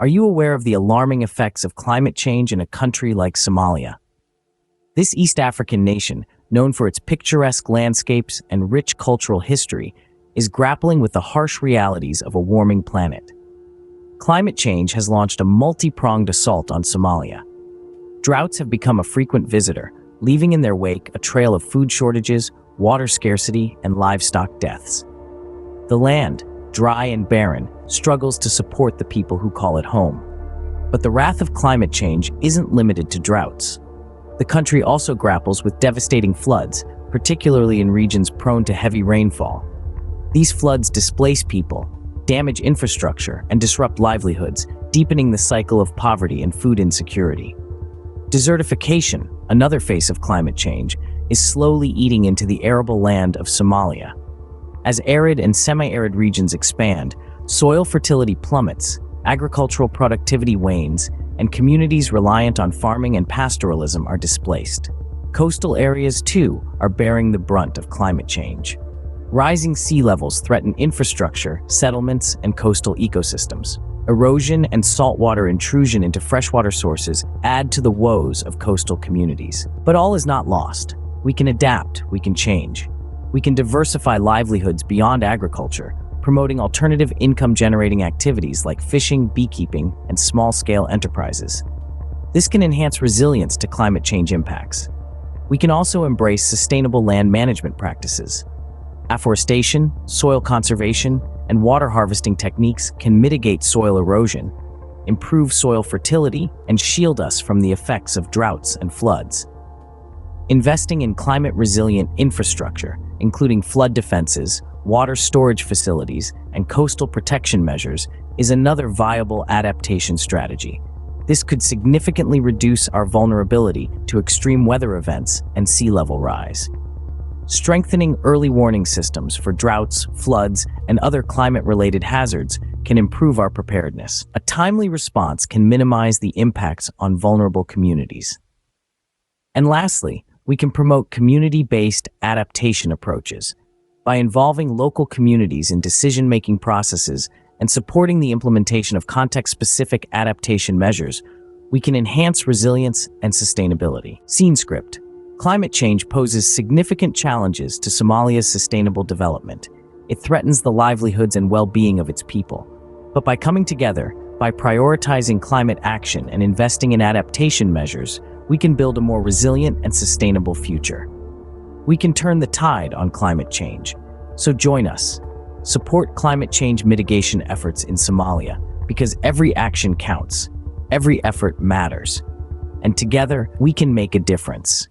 Are you aware of the alarming effects of climate change in a country like Somalia? This East African nation, known for its picturesque landscapes and rich cultural history, is grappling with the harsh realities of a warming planet. Climate change has launched a multi-pronged assault on Somalia. Droughts have become a frequent visitor, leaving in their wake a trail of food shortages, water scarcity, and livestock deaths. The land, dry and barren, struggles to support the people who call it home. But the wrath of climate change isn't limited to droughts. The country also grapples with devastating floods, particularly in regions prone to heavy rainfall. These floods displace people, damage infrastructure, and disrupt livelihoods, deepening the cycle of poverty and food insecurity. Desertification, another face of climate change, is slowly eating into the arable land of Somalia. As arid and semi-arid regions expand, soil fertility plummets, agricultural productivity wanes, and communities reliant on farming and pastoralism are displaced. Coastal areas, too, are bearing the brunt of climate change. Rising sea levels threaten infrastructure, settlements, and coastal ecosystems. Erosion and saltwater intrusion into freshwater sources add to the woes of coastal communities. But all is not lost. We can adapt, we can change. We can diversify livelihoods beyond agriculture, promoting alternative income-generating activities like fishing, beekeeping, and small-scale enterprises. This can enhance resilience to climate change impacts. We can also embrace sustainable land management practices. Afforestation, soil conservation, and water harvesting techniques can mitigate soil erosion, improve soil fertility, and shield us from the effects of droughts and floods. Investing in climate-resilient infrastructure, including flood defenses, water storage facilities, and coastal protection measures, is another viable adaptation strategy. This could significantly reduce our vulnerability to extreme weather events and sea level rise. Strengthening early warning systems for droughts, floods, and other climate-related hazards can improve our preparedness. A timely response can minimize the impacts on vulnerable communities. And lastly, we can promote community-based adaptation approaches. By involving local communities in decision-making processes and supporting the implementation of context-specific adaptation measures, we can enhance resilience and sustainability. Scene script. Climate change poses significant challenges to Somalia's sustainable development. It threatens the livelihoods and well-being of its people. But by coming together, by prioritizing climate action and investing in adaptation measures, we can build a more resilient and sustainable future. We can turn the tide on climate change. So join us. Support climate change mitigation efforts in Somalia, because every action counts, every effort matters, and together we can make a difference.